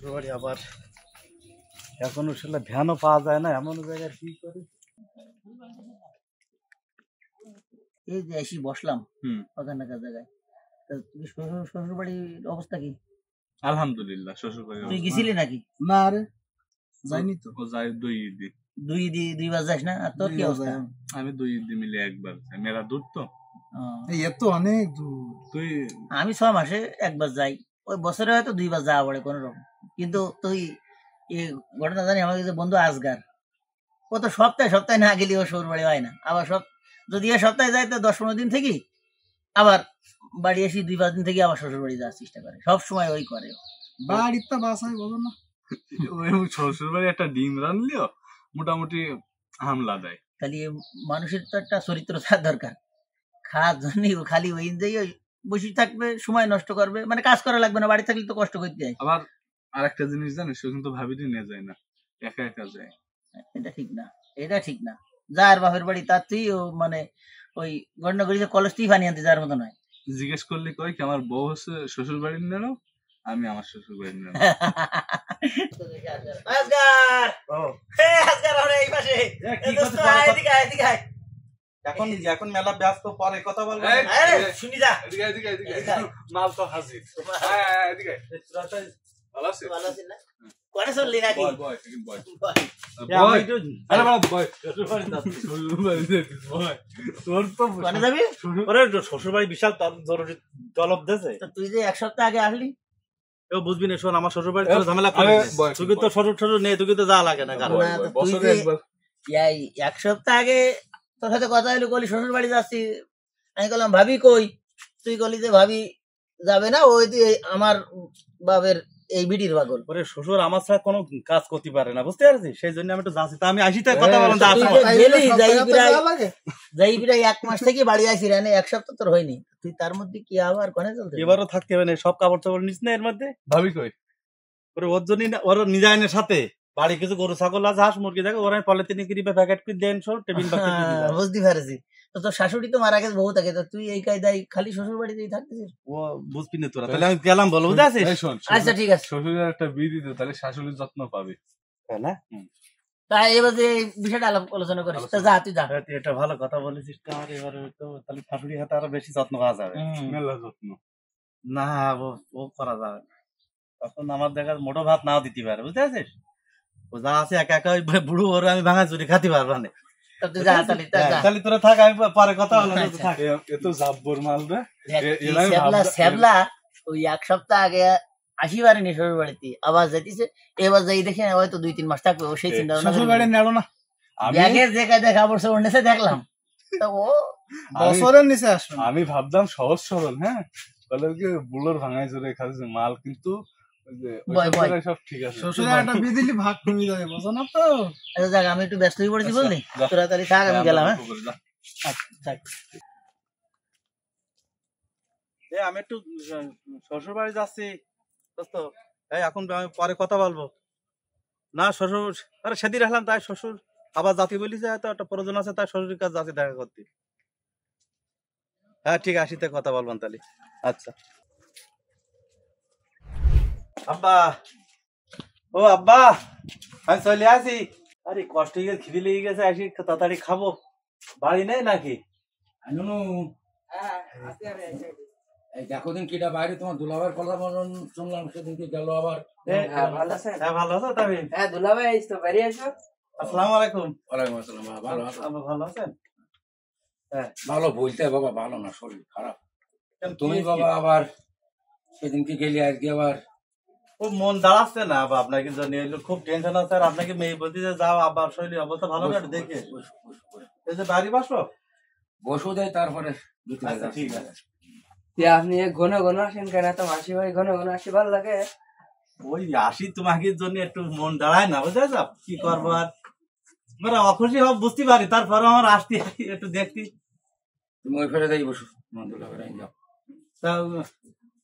শ্বশুরবাড়ি আবার এখনো সেটা ধ্যানও পাওয়া যায় না, এমন জায়গায় কি করি। এই যে এসে বসলাম অজানা জায়গায়, শ্বশুর বাড়ির অবস্থা কি? আলহামদুলিল্লাহ শ্বশুর বাড়ি। তুই গেছিলি নাকি? না রে যাইনি তো। ও যায় দুই ঈদে। দুইবার যাস না? আর তোর কি অবস্থা? আমি দুই ঈদে মিলে একবার যাই, মেলা দূর তো। এত অনেক দূর। তুই? আমি 6 মাসে একবার যাই, ওই বছরে হয়তো 2বার যাওয়া পড়ে কোন রকম। কিন্তু তুই এই ঘটনা জানি, আমাদের যে বন্ধু আসগার, ও তো সপ্তাহে সপ্তাহে না গেলে ও শ্বশুর বাড়ি হয় না। আবার যদি সপ্তাহে যায় তো 10-15 দিন থেকে আবার বাড়ি এসে 2-5 দিন থেকে আবার শ্বশুর বাড়ি যাওয়ার চেষ্টা করে। সব সময় ওই করে। বাড়ির তো বাসায় বলো না, ওই শ্বশুর বাড়ি একটা ডিম রানলেও মোটামুটি হামলা দেয়। খালি মানুষের তো একটা চরিত্র থাকা দরকার। খাওয়ার জন্য খালি ওই দিন বসে থাকবে, সময় নষ্ট করবে, মানে কাজ করা লাগবে না। বাড়ি থাকলে তো কষ্ট করতে হয়। আবার আরেকটা জিনিস জানিস, সে কিন্তু ভাবিটি নিয়ে যায় না, একা একা যায়। এটা ঠিক না, এটা ঠিক না। যার বাপের বাড়ি তার তুই মানে ওই গণ্য করি যে কলেজটি পানি আনতে যাওয়ার মতো নয়। জিজ্ঞেস করলে কয় কি আমার বউ হচ্ছে শ্বশুর বাড়ির নেলো, আমি আমার শ্বশুর বাড়ির নেলো। এখন মেলা ব্যস্ত, পরে কথা বলবো। শুনি যা, মাল তো হাজির। ভালো আছে? ভালো আছিস না? কোনে চললি নাকি? শ্বশুর বাড়ি বিশাল জরুরি তলব দিয়েছে। তুই যে 1 সপ্তাহ আগে আসলি, বুঝবি না। শোন, আমার শ্বশুর বাড়ি ঝামেলা করে, তুই তো শ্বশুর নেই, তুই তো যা লাগে না। এই 1 সপ্তাহ আগে তোর সাথে কথা হলো, বলি শ্বশুর বাড়ি যাচ্ছি। আমি বললাম ভাবি কই? তুই বলি যে ভাবি যাবে না, ওই আমার বাবের এই বিটির পাগল। ওরে শ্বশুর আমার সাথে কোনো কাজ করতে পারে না, বুঝতে পারছিস? সেই জন্য আমি একটু যাচ্ছি। তা আমি আসি, তাই কথা বললাম। যাই প্রায় 1 মাস থেকে বাড়ি আসি, রানে 1 সপ্তাহ তোর হয়নি। তুই তার মধ্যে কি আবার কোনে চলতে? এবারও থাকতে হবে না, সব কাপড় চাপড় নিস না এর মধ্যে। ভাবি কই? ওরে ওর জন্য ওর নিজাইনের সাথে বাড়ি কিছু গরু ছাগল আছে, হাঁস মুরগি দেখো, ওরা পলিথিনে কিরিবে প্যাকেট করে দেন, সব টেবিল বুঝতে পারছি। তো তোর শাশুড়ি তো মারা গেছে বহু থাকে, তো তুই এই কায়দায় খালি শ্বশুর বাড়িতেই থাকতেছিস? ও বুঝবি না তোরা। তাহলে আমি গেলাম, বলো, বুঝতে আছিস? আচ্ছা ঠিক আছে, শ্বশুরের একটা বিয়ে দিতে, তাহলে শাশুড়ির যত্ন পাবে, তাই না? তাই এবার যে বিষয়টা আলোচনা করিস, তো যা তুই যা। এটা ভালো কথা বলেছিস। আমার এবারে তো তাহলে শাশুড়ি হাতে আরো বেশি যত্ন পাওয়া যাবে। মেলা যত্ন না, ও করা যাবে। তখন আমার দেখা মোটো ভাত নাও দিতে পারে, বুঝতে পারছিস? ও যা আছে একা একা বুড়ো, ওরা আমি ভাঙা চুরি খাতে পারবো না। তাহলে তোরা থাক, আমি পরে কথা বলবো। এত জাব্বর মাল রে। ওই 1 সপ্তাহ আগে আসি পারেনি শ্বশুর বাড়িতে, আবার যাইতেছে। এবার যাই দেখে হয়তো 2-3 মাস থাকবে, ও সেই চিন্তা শ্বশুর বাড়ি নেলো না। ব্যাগের যে কায়দা কাপড় চোপড় নেছে দেখলাম, তো ও বছরের নিচে আসবে। আমি ভাবলাম সহজ সরল, হ্যাঁ, বলে কি বুলোর ভাঙাই চুরে খাচ্ছে মাল, কিন্তু সব ঠিক আছে। শ্বশুরের একটা বিদিলি ভাগ কমে যাবে, বুঝো না তো? আচ্ছা যাক, আমি একটু ব্যস্ত হয়ে পড়েছি, বললি তোরা তাহলে থাক, আমি গেলাম। হ্যাঁ আমি একটু শ্বশুর বাড়ি যাচ্ছি, দোস্ত। এখন আমি পরে কথা বলবো। না শ্বশুর, আরে সেদিন আসলাম, তাই শ্বশুর আবার জাতি বলি যে তো একটা প্রয়োজন আছে, তাই শ্বশুরের কাছে যাচ্ছি দেখা করতে। হ্যাঁ ঠিক আছে, আসিতে কথা বলবেন তাহলে। আচ্ছা আব্বা, ও আব্বা, আমি চলে আসি। আরে কষ্ট হয়ে গেছে, খিদে লেগে গেছে, আসি তাড়াতাড়ি খাবো। বাড়ি নেই নাকি? দেখো দিন কিটা বাইরে তোমার দুলাভাইয়ের কথা শুনলাম, সেদিনকে গেল আবার। ভালো আছো তুমি? হ্যাঁ দুলাভাই, এই তো বাইরে আসো। আসসালামু আলাইকুম। ওয়ালাইকুম আসসালাম। ভালো আছো? ভালো আছেন? হ্যাঁ ভালো বলতে বাবা, ভালো না, শরীর খারাপ। তুমি বাবা আবার সেদিনকে গেলে, আজকে আবার খুব মন দাঁড়াচ্ছে না আবার আপনাকে জন্য, খুব টেনশন আছে। আর আপনাকে মেয়ে বলতে যে যাও, আবার শরীর অবস্থা ভালো না, দেখে এই যে বাড়ি বসো, বসু দেয়, তারপরে ঠিক আছে। আপনি ঘন ঘন আসেন কেন? তো মাসি ভাই ঘন ঘন আসি ভালো লাগে। ওই আসি তোমাকে জন্য, একটু মন দাঁড়ায় না, বুঝতে পারছো? কি করবো আর, মানে অখুশি হব বুঝতে পারি, তারপরে আমার আসতে একটু দেখতে। তুমি ওই ফেরে যাই বসু, যাও। তা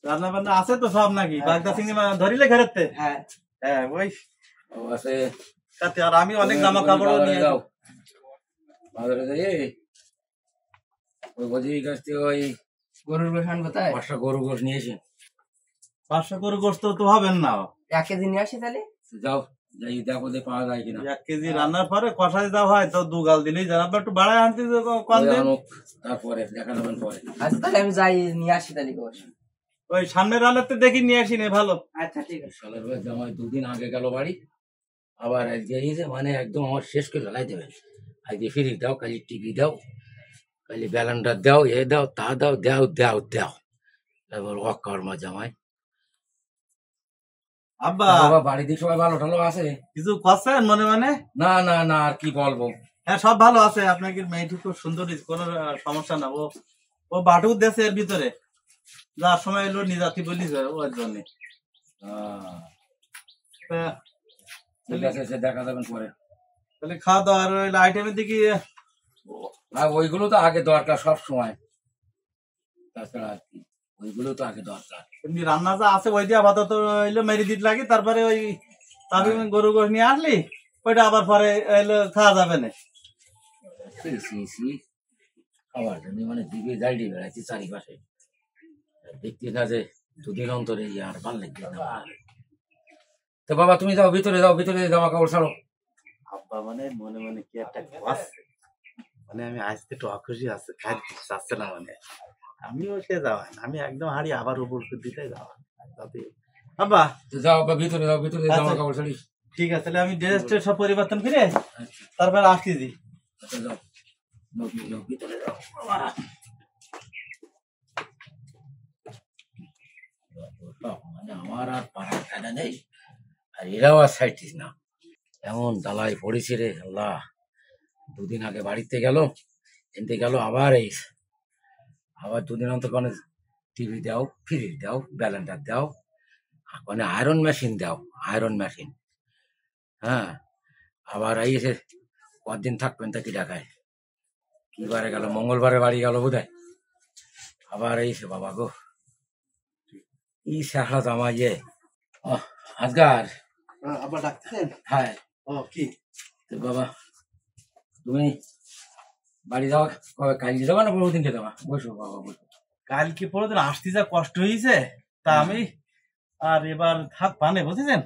রান্না বান্না আছে তো সব নাকি? বাগদা চিংড়ি ধরিলে ঘরেতে? হ্যাঁ হ্যাঁ ওই আছে। আর আমি অনেক জামা কাপড় নিয়ে যাও বাজারে যাই। ওই বজি কাছ থেকে ওই গরুর গোশান কোথায়? 5টা গরু গোশ নিয়েছি। 500 করে গোস্ত তো হবেন না, 1 কেজি নিয়ে আসি তাহলে। যাও, যাই দেখো যে পাওয়া যায় কিনা। 1 কেজি রান্নার পরে কষাই দেওয়া হয় তো 2 গাল দিলেই জানাবো, একটু বাড়ায় আনতে কম ওই দেন। আনুক, তারপরে দেখা যাবেন পরে। আচ্ছা তাহলে আমি যাই নিয়ে আসি তাহলে অবশ্য। ওই সামনের রান্নাতে দেখি নিয়ে আসি নে ভালো। আচ্ছা ঠিক আছে। শালার ভাই জামাই 2 দিন আগে গেল বাড়ি, আবার আজকে এসে মানে একদম আমার শেষ করে ফেলাই দেবে। আজকে ফ্রিজ দাও, কালি টিভি দাও, কালি ব্যালেন্ডার দাও, এ দাও তা দাও, দাও দাও দাও। এবার অকর্মা জামাই। আব্বা বাবা বাড়িতে সবাই ভালো টালো আছে? কিছু করছেন মনে মানে? না না না, আর কি বলবো। হ্যাঁ সব ভালো আছে। আপনাকে মেয়েটি খুব সুন্দর, কোনো সমস্যা না। ও বাটু দেশে এর ভিতরে যার সময় এলো নিজাতি বলি ওর জন্য। ঠিক আছে, সে দেখা যাবেন পরে। তাহলে খাওয়া দাওয়ার ওই আইটেমের দিকে আর ওইগুলো তো আগে দরকার সব সময়, তাছাড়া আর কি, ওইগুলো তো আগে দরকার। এমনি রান্না যা আছে ওই দিয়ে আপাতত এলো মেরি দিতে লাগে, তারপরে ওই তাবি গরু গোশ নিয়ে আসলি ওইটা আবার পরে এলো খাওয়া যাবে না। খাবার জন্য মানে দিকে জাইডি বেড়াচ্ছি চারিপাশে, দেখছি না যে 2 দিন অন্তরে আর ভাল লাগবে না। তো বাবা তুমি যাও ভিতরে, যাও ভিতরে, জামা কাপড় ছাড়ো। আব্বা মানে মনে মনে কি একটা আছে, মানে আমি আজকে একটু অখুশি আছে, খাইতে চাচ্ছে না মানে। আমিও সে যাওয়া আমি একদম হাড়ি আবার উপর দিতে যাওয়া। আব্বা তো যাও বা ভিতরে, যাও ভিতরে, জামা কাপড় ছাড়িস। ঠিক আছে, তাহলে আমি ড্রেস ট্রেস সব পরিবর্তন করে তারপরে আসছি দি। আচ্ছা যাও, যাও ভিতরে যাও বাবা। মানে আমার আর পাড়ার কাটা নেই, আর এরাও আর সাইটিস না। এমন দালাই পড়েছে রে আল্লাহ। 2 দিন আগে বাড়িতে গেল, এনতে গেল, আবার এই আবার 2 দিন অন্তর মানে টিভি দাও, ফ্রিজ দাও, ব্যালেন্ডার দাও, মানে আয়রন মেশিন দাও, আয়রন মেশিন। হ্যাঁ, আবার এই এসে কদিন থাকবেন তা কি ঢাকায়, কি বারে গেল, মঙ্গলবারে বাড়ি গেল বোধ হয়। আবার এইসে বাবা গো, ই শাখা তো আমার ইয়ে আজগার। আব্বা ডাকতেছেন? হ্যাঁ। ও কি তো বাবা তুমি বাড়ি যাওয়া কবে, কালকে যাবা না পরের দিনকে যাবা? বসো বাবা বসো। কালকে পরে দিন আসতে যা কষ্ট হয়েছে, তা আমি আর এবার থাক পানে বুঝেছেন।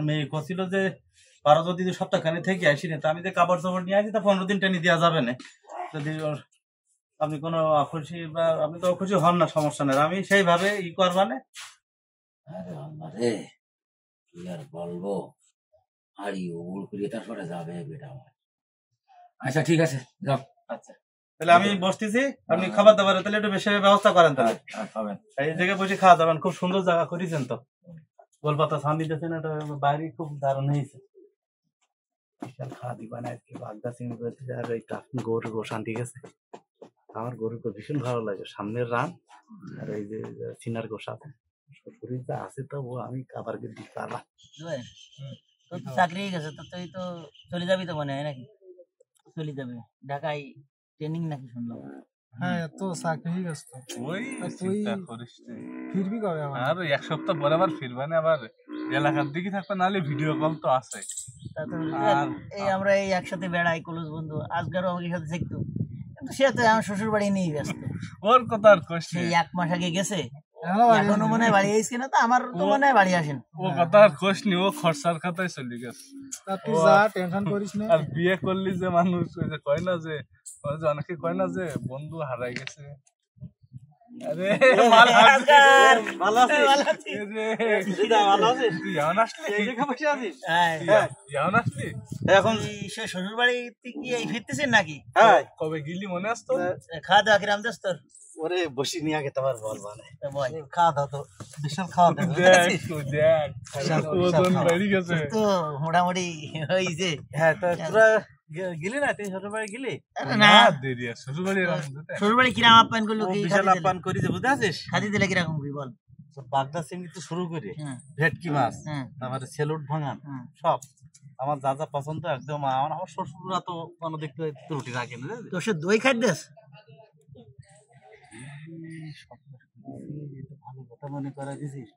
মেয়ে কছিল যে 12 যদি সপ্তাহখানে থেকে আসি না, তা আমি যে কাপড় চাপড় নিয়ে আসি তা 15 দিন টেনে দেওয়া যাবে না। যদি আপনি কোনো অখুশি বা আপনি তো অখুশি হন না, সমস্যা নেই, আমি সেইভাবে ই করবানে। আরে আল্লাহ রে, কি আর বলবো, হাড়ি উড় করিয়ে তারপরে যাবে বেটা আমার। আচ্ছা ঠিক আছে, যাও। আচ্ছা তাহলে আমি বসতেছি, আপনি খাবার দাবার তাহলে একটু বেশি ব্যবস্থা করেন। তাহলে খাবেন এই জায়গায় বসে খাওয়া দাবেন, খুব সুন্দর জায়গা করেছেন তো, গোলপাতা ছান দিতেছেন, এটা বাইরে খুব দারুণ হয়েছে। বিশাল খাওয়া দিবা না আজকে, বাগদা চিংড়ি করতে আর এই গরু গোসান ঠিক আছে। আমার গরুকে ভীষণ ভালো লাগে, সামনের রান আর এই যে চিনার গোসা শরীর যা আছে তো ও আমি খাবার দিতে পারলাম। তোর তো চাকরি হয়ে গেছে, তো তুই তো চলে যাবি তো মনে হয় নাকি? চলে যাবে ঢাকায় ট্রেনিং নাকি শুনলাম। হ্যাঁ তো চাকরি হয়ে গেছে তো। ওই তুই চিন্তা করিস না। ফিরবি কবে আবার? আর 1 সপ্তাহ পরে আবার ফিরবে না, আবার এলাকার দিকে থাকবে, নাহলে ভিডিও কল তো আছে। তা তো আর এই আমরা এই একসাথে বেড়াই কলেজ বন্ধু, আজকারও আমাকে সাথে শিখতো, কিন্তু সে তো আমার শ্বশুর বাড়ি নিয়ে ব্যস্ত। ওর কথা আর কইস না, সেই 1 মাস আগে গেছে, এখনো বাড়ি এখনো মনে হয় বাড়ি আইসছে না, তো আমার তো মনে হয় বাড়ি আসেন। ও কথা আর কইস নি, ও খরচার কথাই চলে গেছে। তা তুই যা, টেনশন করিস না। আর বিয়ে করলি যে মানুষ, ওই যে কয় না যে, ওই যে অনেকে কয় না যে বন্ধু হারাই গেছে। আরে মাল আজকার, ভালো আছি। ভালো আছি। এই যে ভালো আছিস? তুই এখন আসলি? এই জায়গায় বসে আছিস? হ্যাঁ, এখন আসলি? এখন তুই সে শ্বশুর বাড়িতে কি এই ফিরতেছেন নাকি? হ্যাঁ কবে গেলি মনে আসতো? খাওয়া দাওয়া কিরাম দোস্ত তোর? ওরে বসি নিয়ে আগে তোমার বল মানে তা বল। খাওয়া দাওয়া তো বিশাল খাওয়া দাওয়া দেখ তো দেখ, ওজন বেড়ে গেছে। তো মোটামুটি হয়েছে। হ্যাঁ তো তোরা গেলি না, তুই শ্বশুর বাড়ি গেলি? আরে না না, দেরি আছে, শ্বশুরবাড়ি এরকম যেতে। শ্বশুর বাড়ি কিরাম আপ্যায়ন করলো, ও কি বিশাল আপ্যায়ন করেছে বুঝতে আছিস। খাতি দিলে কিরকম কি বল? তো বাগদা চিংড়ি তো শুরু করে হ্যাঁ, ভেটকি মাছ, হ্যাঁ, তারপরে সেলুট ভাঙান হ্যাঁ। সব আমার যা যা পছন্দ একদম। আমার শ্বশুররা তো কোনো দেখতে ত্রুটি রাখে না। তোর সে দই খাইতেস? ভালো কথা মনে করা দিছিস,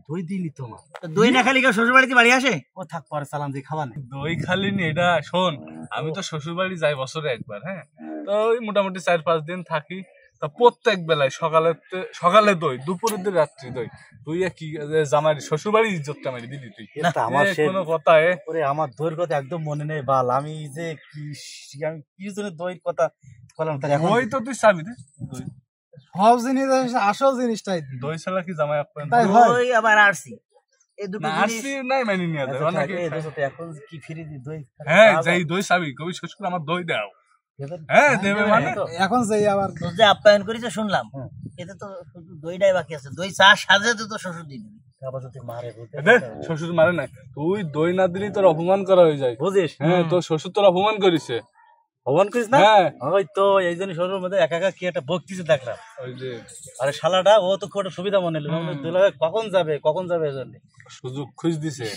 দই দিলি তোমার। তো দই না খালি কেউ শ্বশুর বাড়িতে বাড়ি আসে? ও থাক পরে চালান দিয়ে খাবার নেই। দই খালি নি, এটা শোন, আমি তো শ্বশুর বাড়ি যাই বছরে একবার। হ্যাঁ, তো ওই মোটামুটি 4-5 দিন থাকি, তা প্রত্যেক বেলায় সকালে দই, দুপুরের দিন রাত্রি দই, তুই কি জামাই শ্বশুর বাড়ির ইজ্জতটা মেরে দিলি তুই? আমার কোনো কথা ওরে আমার দইয়ের কথা একদম মনে নেই বাল। আমি যে আমি কি জন্য দইয়ের কথা বললাম তার এখন দই তো তুই চাবি রে, দই সব জিনিস আসল জিনিসটাই দিই। দই ছাড়া কি জামাই আপ্যায়ন? তাই হয়। ওই আবার আরসি এই দুটো না জিনিস আসছি নাই মানি নিয়ে যায় আচ্ছা, থাক, অনেকে। এই দোস্ত তো এখন কি ফিরে দি দই হ্যাঁ যাই দই চাবি, কবি শ্বশুর আমার দই দাও। হ্যাঁ দেবে মানে এখন যাই আবার তো যে আপ্যায়ন করেছে শুনলাম, হুম। এতে তো শুধু দইটাই বাকি আছে। দই চা সাজাতে তো শ্বশুর দিয়ে দিবি। আবার যদি মারে বুঝতে দে, শ্বশুর মারে নাই, তুই দই না দিলি তোর অপমান করা হয়ে যায়। বুঝিস হ্যাঁ তোর শ্বশুর তোর অপমান করিছে। ভবন করিস না হ্যাঁ ওই তো এই জন্য শ্বশুর মধ্যে একা একা কি একটা বকতিছে দেখলাম। ওই যে আরে শালাটা ও তো খুব একটা সুবিধা মনে হলো দুলাভাই কখন যাবে এই জন্য। সুযোগ খুঁজ দিছে।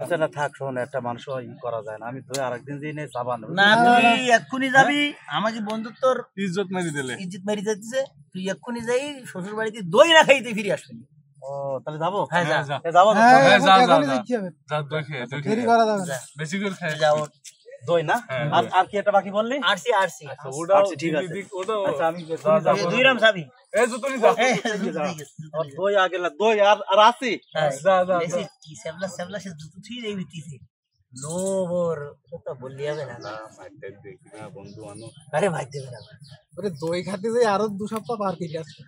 আচ্ছা না থাক, শোন একটা মানুষ ই করা যায় না, আমি তুই আরেকদিন দিয়ে নেই সাবান না তুই এক্ষুনি যাবি, আমাকে বন্ধুত্বর ইজ্জত মেরে দিলে ইজ্জত মেরে যাচ্ছে। তুই এক্ষুনি যাই শ্বশুর বাড়িতে দই না খাইতে ফিরে আসবি। ও তাহলে যাবো। হ্যাঁ যা যা। যাবো তো। হ্যাঁ, হ্যাঁ, যা, যা, এখনই যা। দেখতে হবে, যা দই খেয়ে দই দেরি খেয়ে করা যাবে না। যা। বেশি করে খায়। যাও দই না হ্যাঁ, আর দই। আর কি একটা বাকি বললি? আরসি আরসি আচ্ছা, ওটাও আচ্ছা, ঠিক আছে। ওটাও আচ্ছা আমি যা, যা, যাবো। দুই রাম খাবি। এই যে তুমি যা। এই, যা। দুধ দিয়ে গেছে, দুধ আর দিয়ে গেছে। দই আগে দই আর আছে। হ্যাঁ, যা, যা, বেশি যা। কি সেবলা সেবলা সে দুধ থুই দেই বিতিছে। লোভর তো বললি হবে না। বন্ধু আনো আরে ভাই দেবে না। ওরে দই খাতে যাই আরো 2 সপ্তাহ পার কেটে আসছে।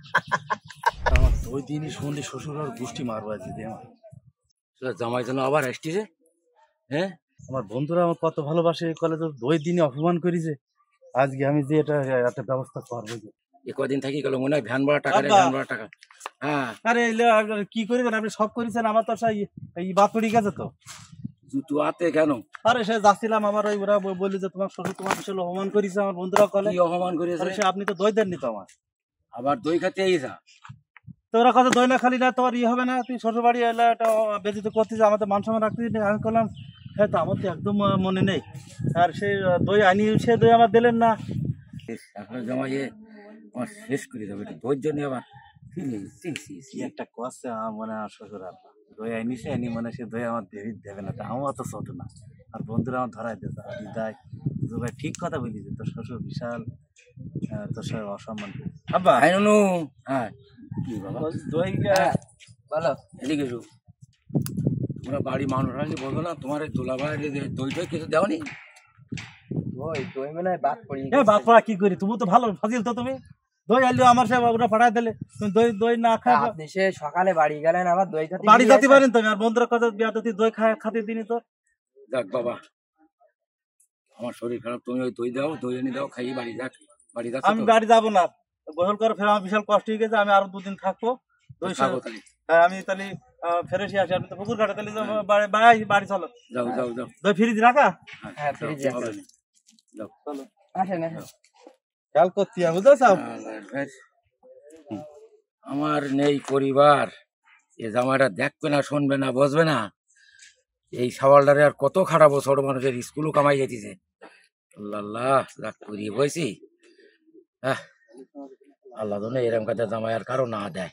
আমার দই দিনই শুনলে শ্বশুর আর গোষ্ঠী মারবো আজকে আমার। জামাই যেন আবার আসতেছে। হ্যাঁ আমার বন্ধুরা আমার কত ভালোবাসে, কলেজে দই দিনই অপমান করেছে। আজকে আমি যে এটা একটা ব্যবস্থা করবো যে। এ কদিন থাকি গেল মনে হয় ভ্যান ভাড়া টাকা রে, আব্বা। ভ্যান ভাড়া টাকা। হ্যাঁ আরে আপনি কি করবেন, আপনি সব করেছেন, আমার তো সেই এই বাদ পড়ে গেছে তো। জুতো হাতে কেন? আরে সে যাচ্ছিলাম, আমার ওই ওরা বললি যে তোমার শ্বশুর তোমার বিশাল অপমান করেছে, আমার বন্ধুরা কলে। কি অপমান করেছে? আরে সে আপনি তো দই দেননি তো আমার। আবার দই খাতে আইসা? তো ওরা কথা দই না খালি না তোমার ইয়ে হবে না, তুই শ্বশুর বাড়ি এলে এটা বেজিত করতেছে, আমাদের মান সম্মান রাখতে দিন। আমি করলাম হ্যাঁ, তো আমার তো একদম মনে নেই। আর সে দই আনি, সে দই আমার দিলেন না। এখন জামাই আমার শেষ করে দেবে দইয়ের জন্য আবার। কি একটা কষ্ট আমার মনে হয় শ্বশুর আর দই আইনি, সে আইনি মনে সে দই আমার দেবে না, আমার অত ছোট না। আর বন্ধুরা আমার ধরাই দিতে দিদাই ভাই ঠিক কথা বলি যে তোর শ্বশুর বিশাল তোর সাথে অসম্মান করে। আব্বা হাই নুনু। হ্যাঁ কি বাবা? দই বলো। এদিকে এসো। তোমরা বাড়ি মানুষ আসলে বলবো না তোমার এই দোলা ভাই দই টই কিছু দেওনি? দই মনে হয় বাদ পড়ি। এ বাপরা কি করি, তুমি তো ভালো ফাজিল তো, তুমি দই আনলে আমার সে ওরা পাঠাই দিলে, তুমি দই দই না খায় আপনি সে সকালে বাড়ি গেলেন আবার দই খাতে বাড়ি ফিরে যেতে আসেন। পারেন তুমি। আর বন্ধুরা কথা বিয়া যদি দই খাতে দিনি তো। যাক বাবা, আমার শরীর খারাপ, তুমি ওই দই দাও, দই এনে দাও, খাইয়ে বাড়ি যাক। বাড়ি যাচ্ছ আমি তো? বাড়ি যাবো না, গোসল করে ফের আমার বিশাল কষ্ট হয়ে গেছে, আমি আরো 2 দিন থাকবো। দই থাকো তাহলে। হ্যাঁ, আমি তাহলে ফেরে এসে আসি। আপনি তো পুকুর ঘাটে তাহলে বাড়ি চলো, যাও যাও যাও। দই ফ্রিজ রাখা। হ্যাঁ, ফ্রিজে হবে আছে। না। যাও চলো। আসেন আসেন। খেয়াল করতে হবে, বুঝেছো? আমার নেই পরিবার, এ জামাইটা দেখবে না, শুনবে না, বসবে না। এই সাওয়ালটারে আর কত খারাপ, ছোট মানুষের স্কুলও কামাই যেতেছে। আল্লাহ যাক করিয়ে বইছি। আল্লাহ জানে এরম কাজে জামাই আর কারো না দেয়।